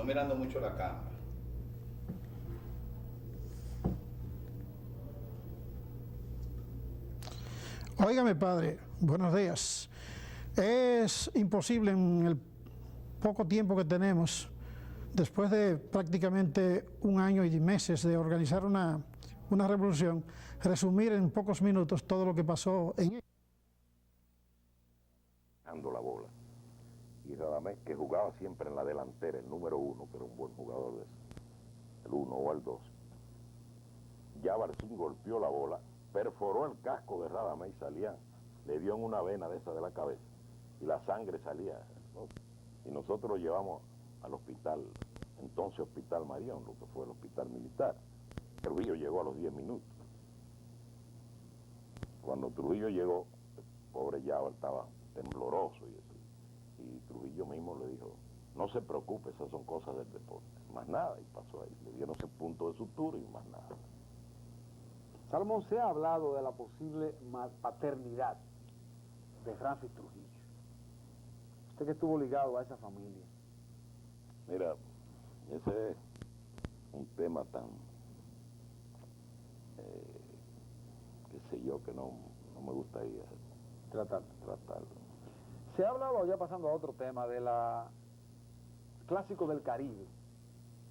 no mirando mucho la cámara. Óigame, padre, buenos días. Es imposible en el poco tiempo que tenemos, después de prácticamente un año y meses de organizar una revolución, resumir en pocos minutos todo lo que pasó en ella. La bola. Y Radamés, que jugaba siempre en la delantera, el número 1, que era un buen jugador de eso, el 1 o el 2. Ya Barzún golpeó la bola, perforó el casco de Radamés y salía, le dio en una vena de esa de la cabeza, y la sangre salía, ¿no? Y nosotros lo llevamos al hospital, entonces Hospital Marión, lo que fue el hospital militar. Trujillo llegó a los 10 minutos. Cuando Trujillo llegó, el pobre Yaba estaba tembloroso y eso. Y Trujillo mismo le dijo, no se preocupe, esas son cosas del deporte. Más nada, y pasó ahí. Le dieron ese punto de sutura y más nada. Salomón, se ha hablado de la posible paternidad de Francis Trujillo. Usted que estuvo ligado a esa familia. Mira, ese es un tema tan, qué sé yo, que no me gustaría tratarlo. Se ha hablado, ya pasando a otro tema, de la Clásico del Caribe,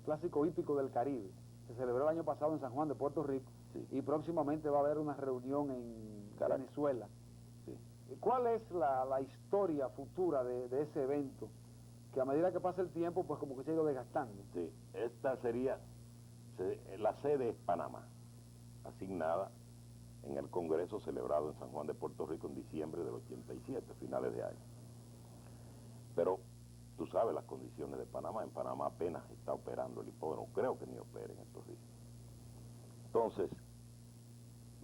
Clásico Hípico del Caribe. Se celebró el año pasado en San Juan de Puerto Rico, sí. Y próximamente va a haber una reunión en Caracas, Venezuela. Sí. ¿Cuál es la historia futura de ese evento? Que a medida que pasa el tiempo, pues como que se ha ido desgastando. Sí, esta sería, la sede es Panamá, asignada en el Congreso celebrado en San Juan de Puerto Rico en diciembre del 87, finales de año. Pero tú sabes las condiciones de Panamá. En Panamá apenas está operando el hipódromo, creo que ni opera en estos días. Entonces,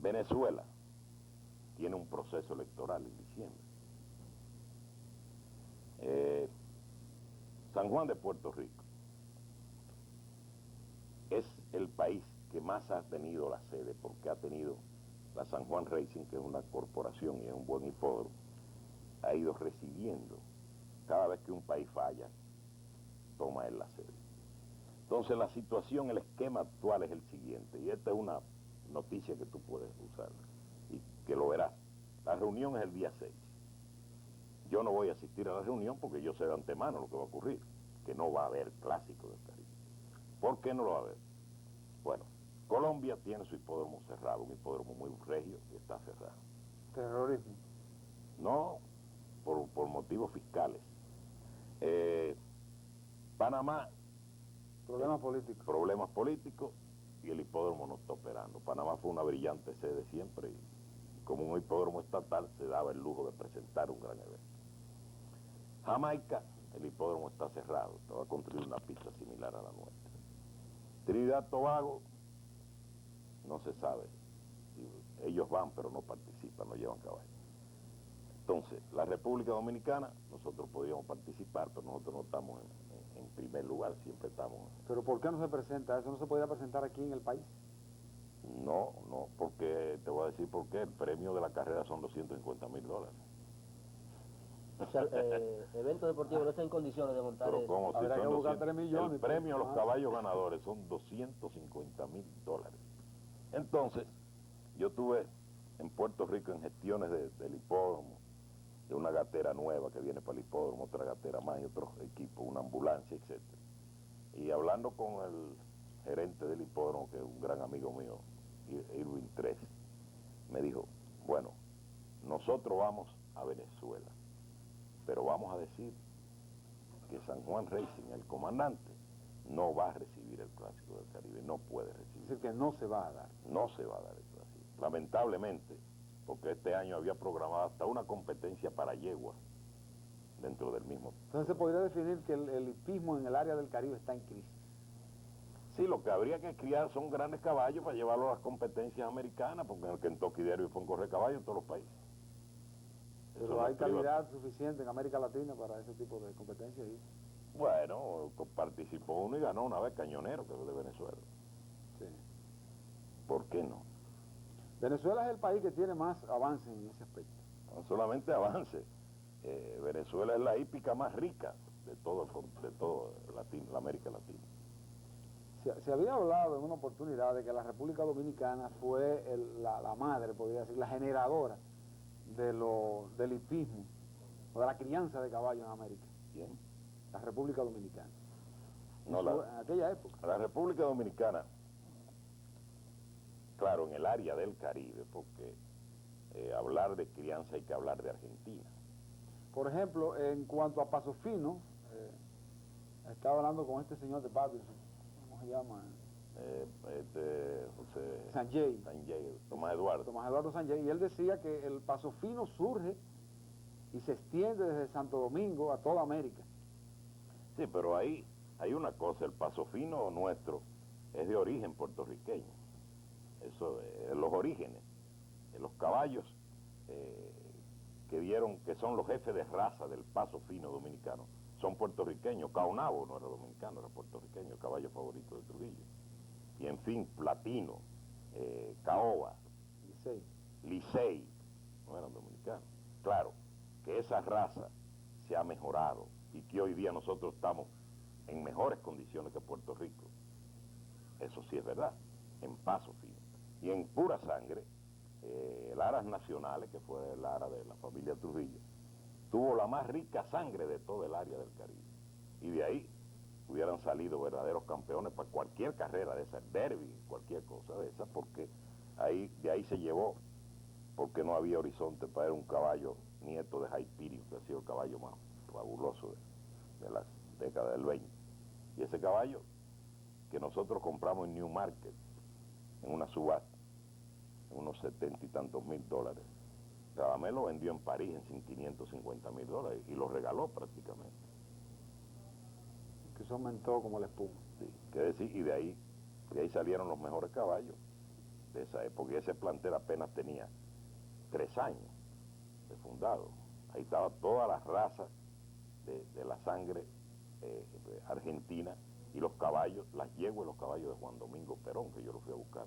Venezuela tiene un proceso electoral en diciembre. San Juan de Puerto Rico es el país que más ha tenido la sede, porque ha tenido la San Juan Racing, que es una corporación y es un buen hipódromo, ha ido recibiendo, cada vez que un país falla, toma él la sede. Entonces la situación, el esquema actual es el siguiente, y esta es una noticia que tú puedes usar, y que lo verás. La reunión es el día 6. Yo no voy a asistir a la reunión porque yo sé de antemano lo que va a ocurrir, que no va a haber Clásico del Caribe. ¿Por qué no lo va a haber? Bueno, Colombia tiene su hipódromo cerrado, un hipódromo muy regio y está cerrado. ¿Terrorismo? No, por motivos fiscales. Panamá... Problemas políticos. Problemas políticos y el hipódromo no está operando. Panamá fue una brillante sede siempre y como un hipódromo estatal se daba el lujo de presentar un gran evento. Jamaica, el hipódromo está cerrado, te va a construir una pista similar a la nuestra. Trinidad Tobago, no se sabe. Ellos van pero no participan, no llevan caballo. Entonces, la República Dominicana, nosotros podríamos participar, pero nosotros no estamos en primer lugar, siempre estamos... ¿Pero por qué no se presenta? ¿Eso no se podría presentar aquí en el país? No, porque te voy a decir por qué. El premio de la carrera son $250,000. O sea, el evento deportivo no está en condiciones de montar pero como si habrá que buscar 3 millones. El premio a los caballos ganadores son $250,000. Entonces, yo tuve en Puerto Rico en gestiones del hipódromo, de una gatera nueva que viene para el hipódromo, otra gatera más y otros equipos, una ambulancia, etc. Y hablando con el gerente del hipódromo, que es un gran amigo mío, Irwin Tres, me dijo, bueno, nosotros vamos a Venezuela, pero vamos a decir que San Juan Racing, el comandante, no va a recibir el Clásico del Caribe, no puede recibir. Es decir, que no se va a dar. No se va a dar el Clásico. Lamentablemente, porque este año había programado hasta una competencia para yeguas dentro del mismo. Entonces se podría definir que el hipismo en el área del Caribe está en crisis. Sí, lo que habría que criar son grandes caballos para llevarlos a las competencias americanas, porque en el Kentucky Derby fue un correr caballos en todos los países. Pero Eso hay no calidad suficiente en América Latina para ese tipo de competencias. Bueno, participó uno y ganó una vez Cañonero, que es de Venezuela. Sí. ¿Por qué no? Venezuela es el país que tiene más avance en ese aspecto. No solamente avance. Venezuela es la hípica más rica la América Latina. Se había hablado en una oportunidad de que la República Dominicana fue la madre, podría decir, la generadora del hipismo o de la crianza de caballos en América. ¿Quién? La República Dominicana. No, en aquella época. La República Dominicana, claro, en el área del Caribe, porque hablar de crianza hay que hablar de Argentina. Por ejemplo, en cuanto a Paso Fino, estaba hablando con este señor de Patterson, ¿cómo se llama? José Sanjay, Tomás Eduardo Sanjay, y él decía que el Paso Fino surge y se extiende desde Santo Domingo a toda América. Sí, pero ahí hay una cosa, el Paso Fino nuestro es de origen puertorriqueño. Eso, los orígenes, los caballos que son los jefes de raza del Paso Fino dominicano, son puertorriqueños. Caonabo no era dominicano, era puertorriqueño, el caballo favorito de Trujillo. Y en fin, Platino, Caoba, Licey, no eran dominicanos. Claro, que esa raza se ha mejorado y que hoy día nosotros estamos en mejores condiciones que Puerto Rico. Eso sí es verdad, en Paso Fino. Y en pura sangre, el Aras Nacionales, que fue el Aras de la familia Trujillo, tuvo la más rica sangre de todo el área del Caribe. Y de ahí hubieran salido verdaderos campeones para cualquier carrera de esa, derby, cualquier cosa de esa, porque de ahí se llevó, porque no había horizonte para un caballo nieto de Jaipirio, que ha sido el caballo más fabuloso de las décadas del 20. Y ese caballo que nosotros compramos en Newmarket, en una subasta, en unos 70 y tantos mil dólares, Radamés lo vendió en París en $550,000 y lo regaló prácticamente. Que eso aumentó como la espuma. Sí, que decir, y de ahí salieron los mejores caballos de esa época. Y ese plantel apenas tenía 3 años de fundado. Ahí estaba toda la raza de la sangre argentina y los caballos, las yeguas y los caballos de Juan Domingo Perón, que yo los fui a buscar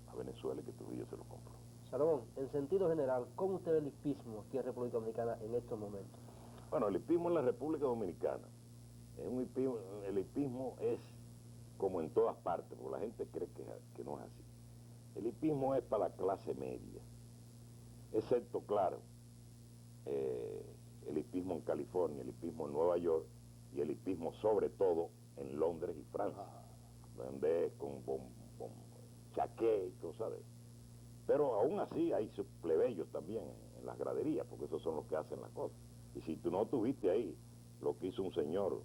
a Venezuela y que Trujillo se los compró. Salomón, en sentido general, ¿cómo usted ve el hipismo aquí en República Dominicana en estos momentos? Bueno, el hipismo en la República Dominicana, el hipismo es como en todas partes, porque la gente cree que no es así. El hipismo es para la clase media, excepto, claro, el hipismo en California, el hipismo en Nueva York y el hipismo sobre todo en Londres y Francia, donde es con chaqué y cosas de eso. Pero aún así hay sus plebeyos también en las graderías, porque esos son los que hacen las cosas. Y si tú no tuviste ahí lo que hizo un señor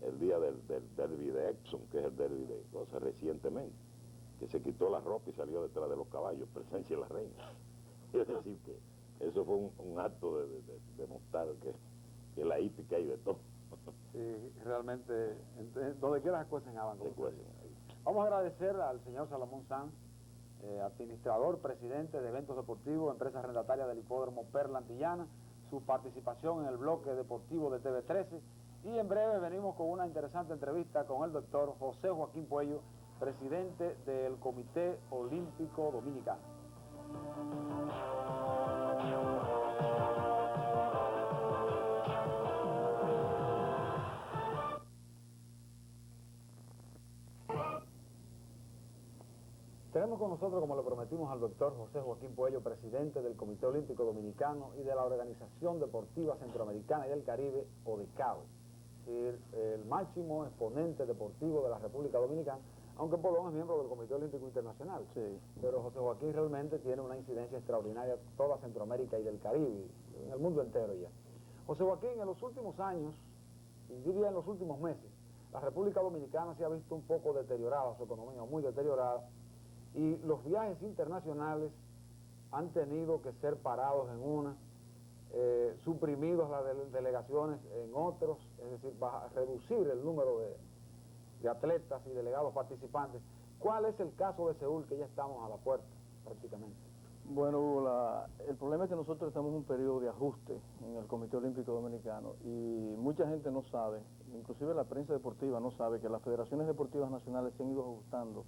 el día del derby de Epsom, que es el derby de cosas recientemente, que se quitó la ropa y salió detrás de los caballos, presencia de la reina. Es decir, que eso fue un acto de mostrar que la hípica hay de todo. Sí, realmente, donde quiera se cuecen habas. Vamos a agradecer al señor Salomón Sanz, administrador, presidente de eventos deportivos, empresa arrendataria del hipódromo Perla Antillana, su participación en el bloque deportivo de TV13, y en breve venimos con una interesante entrevista con el doctor José Joaquín Puello, presidente del Comité Olímpico Dominicano. Tenemos con nosotros, como le prometimos, al doctor José Joaquín Puello, presidente del Comité Olímpico Dominicano y de la Organización Deportiva Centroamericana y del Caribe, ODECAO, es decir, el máximo exponente deportivo de la República Dominicana, aunque Polón es miembro del Comité Olímpico Internacional. Sí. Pero José Joaquín realmente tiene una incidencia extraordinaria en toda Centroamérica y del Caribe, en el mundo entero ya. José Joaquín, en los últimos años, y diría en los últimos meses, la República Dominicana se ha visto un poco deteriorada, su economía muy deteriorada, y los viajes internacionales han tenido que ser parados en una, suprimidos las delegaciones en otros, es decir, reducir el número de atletas y delegados participantes. ¿Cuál es el caso de Seúl, que ya estamos a la puerta prácticamente? Bueno, Hugo, el problema es que nosotros estamos en un periodo de ajuste en el Comité Olímpico Dominicano y mucha gente no sabe, inclusive la prensa deportiva no sabe, que las federaciones deportivas nacionales se han ido ajustando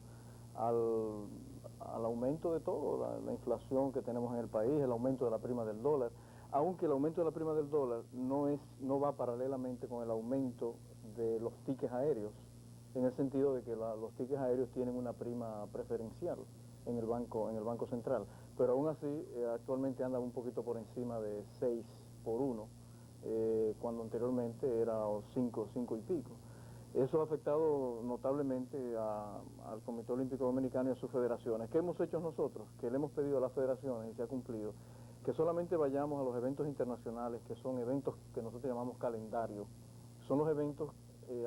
al aumento de todo, la inflación que tenemos en el país, el aumento de la prima del dólar. aunque el aumento de la prima del dólar no va paralelamente con el aumento de los tickets aéreos, en el sentido de que los tickets aéreos tienen una prima preferencial en el Banco Central, pero aún así actualmente anda un poquito por encima de 6 por 1, cuando anteriormente era 5 y pico. Eso ha afectado notablemente al Comité Olímpico Dominicano y a sus federaciones. ¿Qué hemos hecho nosotros? Que le hemos pedido a las federaciones, y se ha cumplido, que solamente vayamos a los eventos internacionales, que son eventos que nosotros llamamos calendario. Son los eventos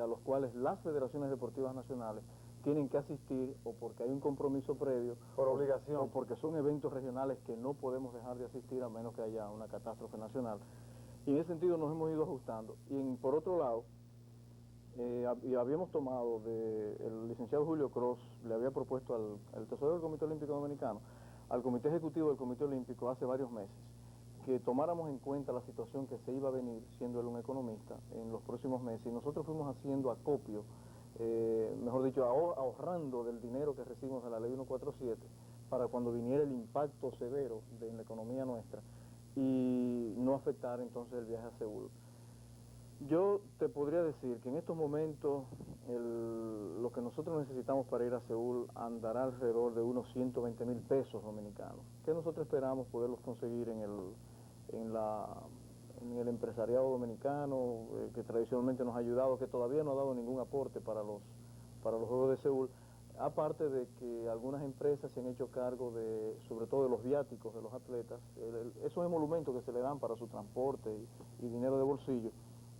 a los cuales las federaciones deportivas nacionales tienen que asistir, o porque hay un compromiso previo, por obligación, o porque son eventos regionales que no podemos dejar de asistir a menos que haya una catástrofe nacional. Y en ese sentido nos hemos ido ajustando. Y por otro lado, y habíamos tomado el licenciado Julio Cross, le había propuesto al tesorero del Comité Olímpico Dominicano, al Comité Ejecutivo del Comité Olímpico hace varios meses, que tomáramos en cuenta la situación que se iba a venir, siendo él un economista, en los próximos meses, y nosotros fuimos haciendo acopio, mejor dicho, ahorrando del dinero que recibimos de la Ley 147, para cuando viniera el impacto severo en la economía nuestra, y no afectar entonces el viaje a Seúl. Yo te podría decir que en estos momentos lo que nosotros necesitamos para ir a Seúl andará alrededor de unos 120.000 pesos dominicanos, que nosotros esperamos poderlos conseguir en el empresariado dominicano, que tradicionalmente nos ha ayudado, que todavía no ha dado ningún aporte para los Juegos de Seúl, aparte de que algunas empresas se han hecho cargo sobre todo de los viáticos de los atletas, esos emolumentos que se le dan para su transporte y dinero de bolsillo,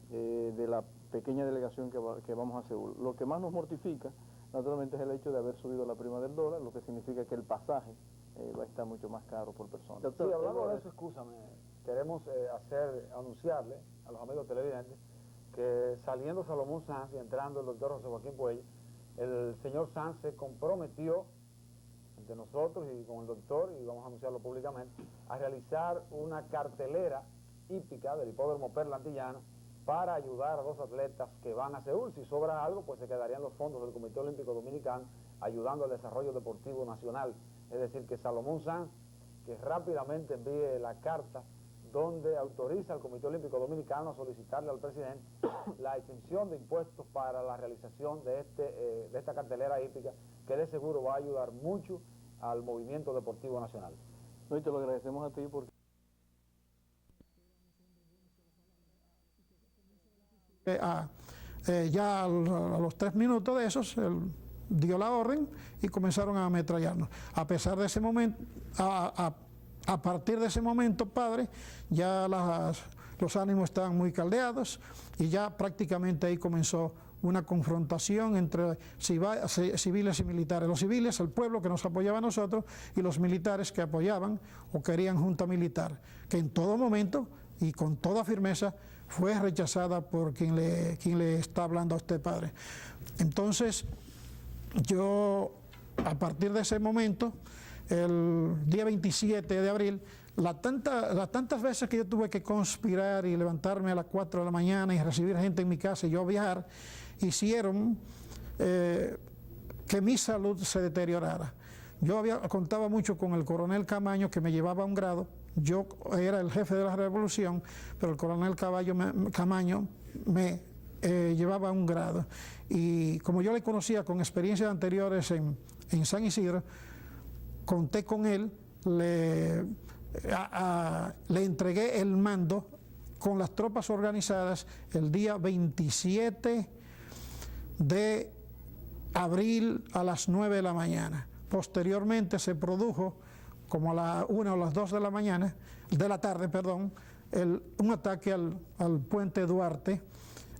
de la pequeña delegación que vamos a Seúl. Lo que más nos mortifica, naturalmente, es el hecho de haber subido la prima del dólar, lo que significa que el pasaje va a estar mucho más caro por persona. Doctor, sí, hablando de eso, escúchame, queremos anunciarle a los amigos televidentes que saliendo Salomón Sanz y entrando el doctor José Joaquín Puello, el señor Sanz se comprometió entre nosotros y con el doctor, y vamos a anunciarlo públicamente, a realizar una cartelera hípica del hipódromo Perla Antillana para ayudar a los atletas que van a Seúl. Si sobra algo, pues se quedarían los fondos del Comité Olímpico Dominicano ayudando al desarrollo deportivo nacional. Es decir, que Salomón Sanz, que rápidamente envíe la carta donde autoriza al Comité Olímpico Dominicano a solicitarle al presidente la exención de impuestos para la realización de esta cartelera hípica, que de seguro va a ayudar mucho al movimiento deportivo nacional. No, y te lo agradecemos a ti porque... Ya a los 3 minutos de esos, él dio la orden y comenzaron a ametrallarnos. A pesar de ese momento, a partir de ese momento, padre, ya los ánimos estaban muy caldeados y ya prácticamente ahí comenzó una confrontación entre civiles y militares. Los civiles, el pueblo que nos apoyaba a nosotros, y los militares que apoyaban o querían junta militar, que en todo momento y con toda firmeza fue rechazada por quien le está hablando a usted, padre. Entonces, yo, a partir de ese momento, el día 27 de abril, las tantas veces que yo tuve que conspirar y levantarme a las 4 de la mañana y recibir gente en mi casa y yo viajar, hicieron que mi salud se deteriorara. Yo contaba mucho con el coronel Camaño, que me llevaba un grado. Yo era el jefe de la revolución, pero el coronel Camaño me llevaba un grado. Y como yo le conocía con experiencias anteriores en San Isidro, conté con él, le entregué el mando con las tropas organizadas el día 27 de abril a las 9 de la mañana. Posteriormente se produjo, como a las 1 o las 2 de la tarde, un ataque al puente Duarte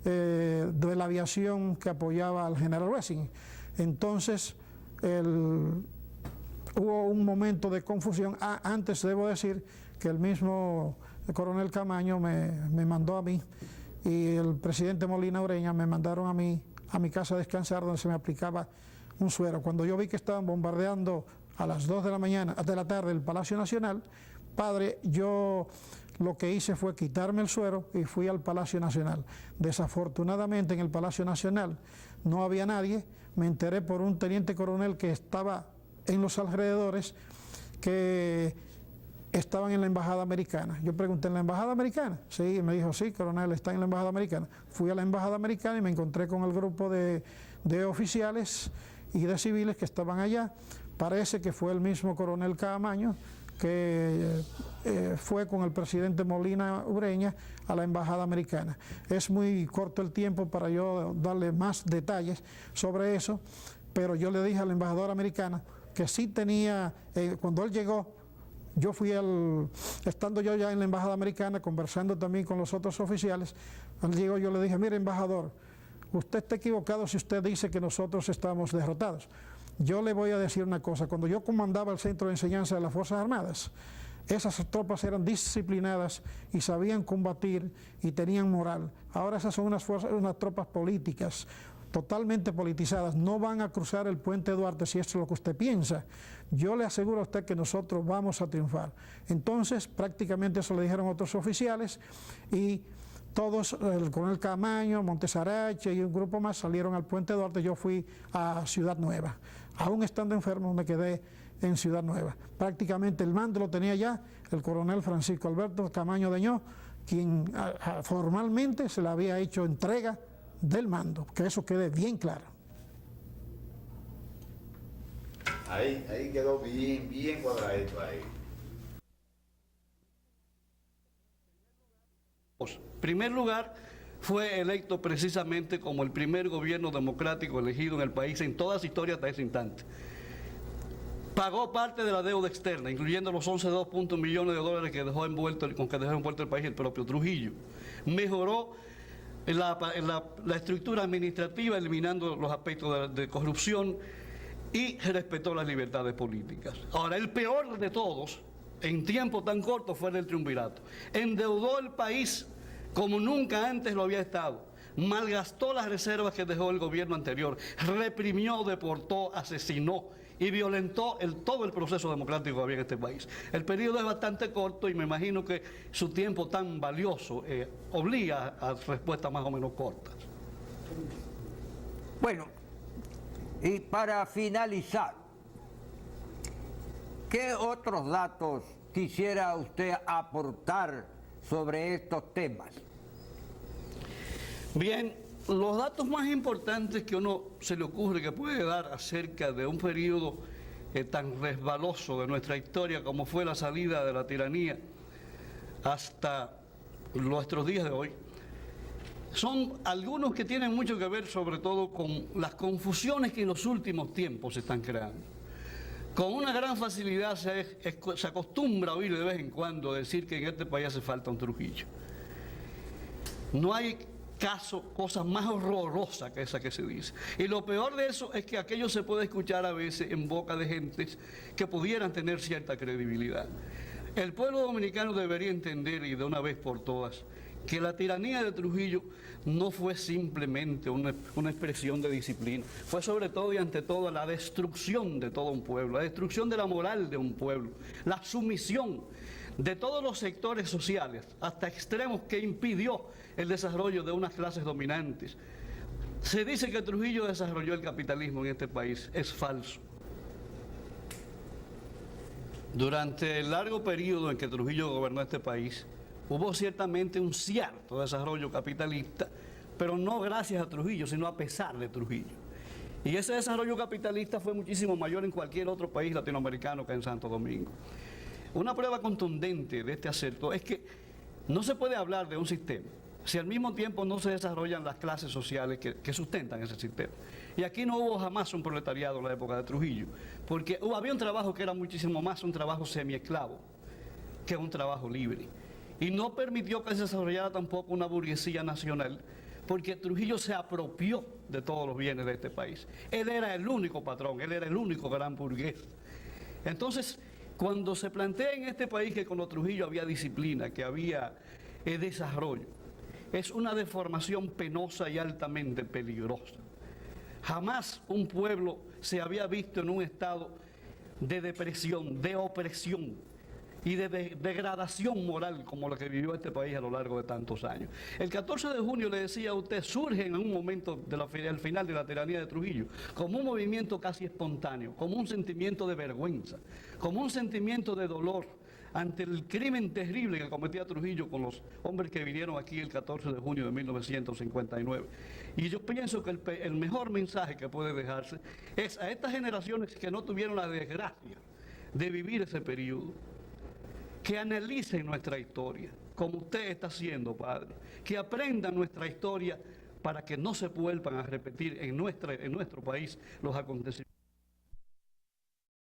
de la aviación que apoyaba al general Wessing. Entonces, hubo un momento de confusión. Antes debo decir que el mismo coronel Camaño me mandó a mí y el presidente Molina Ureña me mandaron a mí a mi casa a descansar, donde se me aplicaba un suero. Cuando yo vi que estaban bombardeando a las 2 de la tarde el Palacio Nacional, padre, yo lo que hice fue quitarme el suero y fui al Palacio Nacional. Desafortunadamente en el Palacio Nacional no había nadie. Me enteré por un teniente coronel que estaba en los alrededores que estaban en la embajada americana. Yo pregunté, ¿en la embajada americana? Sí, me dijo, sí, coronel, está en la embajada americana. Fui a la embajada americana y me encontré con el grupo de oficiales y de civiles que estaban allá. Parece que fue el mismo coronel Caamaño que fue con el presidente Molina Ureña a la embajada americana. Es muy corto el tiempo para yo darle más detalles sobre eso, pero yo le dije a la embajadora americana que sí tenía, cuando él llegó, yo fui estando yo ya en la embajada americana, conversando también con los otros oficiales, él llegó, yo le dije, mire embajador, usted está equivocado si usted dice que nosotros estamos derrotados. Yo le voy a decir una cosa, cuando yo comandaba el Centro de Enseñanza de las Fuerzas Armadas, esas tropas eran disciplinadas y sabían combatir y tenían moral. Ahora esas son unas tropas políticas, totalmente politizadas, no van a cruzar el puente Duarte si esto es lo que usted piensa. Yo le aseguro a usted que nosotros vamos a triunfar. Entonces, prácticamente eso le dijeron otros oficiales y todos, el coronel Caamaño, Montesarache y un grupo más salieron al puente Duarte. Yo fui a Ciudad Nueva. Aún estando enfermo me quedé en Ciudad Nueva. Prácticamente el mando lo tenía ya el coronel Francisco Alberto Caamaño Deñó, quien formalmente se le había hecho entrega del mando, que eso quede bien claro. Ahí quedó bien cuadradito ahí. En primer lugar, fue electo precisamente como el primer gobierno democrático elegido en el país en toda su historia hasta ese instante. Pagó parte de la deuda externa, incluyendo los 11,2 millones de dólares que dejó envuelto el país el propio Trujillo. Mejoró la estructura administrativa, eliminando los aspectos de corrupción, y respetó las libertades políticas. Ahora, el peor de todos, en tiempo tan corto, fue el del triunvirato. Endeudó el país como nunca antes lo había estado. Malgastó las reservas que dejó el gobierno anterior. Reprimió, deportó, asesinó y violentó todo el proceso democrático que había en este país. El periodo es bastante corto y me imagino que su tiempo tan valioso obliga a respuestas más o menos cortas. Bueno, y para finalizar, ¿qué otros datos quisiera usted aportar sobre estos temas? Bien, los datos más importantes que uno se le ocurre que puede dar acerca de un periodo tan resbaloso de nuestra historia como fue la salida de la tiranía hasta nuestros días de hoy, son algunos que tienen mucho que ver sobre todo con las confusiones que en los últimos tiempos se están creando. Con una gran facilidad se acostumbra a oír de vez en cuando decir que en este país hace falta un Trujillo. No hay cosa más horrorosa que esa que se dice. Y lo peor de eso es que aquello se puede escuchar a veces en boca de gentes que pudieran tener cierta credibilidad. El pueblo dominicano debería entender, y de una vez por todas, que la tiranía de Trujillo no fue simplemente una expresión de disciplina, fue sobre todo y ante todo la destrucción de todo un pueblo, la destrucción de la moral de un pueblo, la sumisión de todos los sectores sociales hasta extremos que impidió el desarrollo de unas clases dominantes. Se dice que Trujillo desarrolló el capitalismo en este país, es falso. Durante el largo periodo en que Trujillo gobernó este país, hubo ciertamente un cierto desarrollo capitalista, pero no gracias a Trujillo, sino a pesar de Trujillo. Y ese desarrollo capitalista fue muchísimo mayor en cualquier otro país latinoamericano que en Santo Domingo. Una prueba contundente de este acerto es que no se puede hablar de un sistema si al mismo tiempo no se desarrollan las clases sociales que sustentan ese sistema. Y aquí no hubo jamás un proletariado en la época de Trujillo, porque había un trabajo que era muchísimo más un trabajo semiesclavo que un trabajo libre. Y no permitió que se desarrollara tampoco una burguesía nacional, porque Trujillo se apropió de todos los bienes de este país. Él era el único patrón, él era el único gran burgués. Entonces, cuando se plantea en este país que con los Trujillo había disciplina, que había desarrollo, es una deformación penosa y altamente peligrosa. Jamás un pueblo se había visto en un estado de depresión, de opresión y de degradación moral como la que vivió este país a lo largo de tantos años. El 14 de junio, le decía a usted, surge en un momento al final de la tiranía de Trujillo, como un movimiento casi espontáneo, como un sentimiento de vergüenza, como un sentimiento de dolor ante el crimen terrible que cometía Trujillo con los hombres que vinieron aquí el 14 de junio de 1959. Y yo pienso que el mejor mensaje que puede dejarse es a estas generaciones que no tuvieron la desgracia de vivir ese periodo, que analicen nuestra historia, como usted está haciendo, padre, que aprendan nuestra historia para que no se vuelvan a repetir en nuestro país los acontecimientos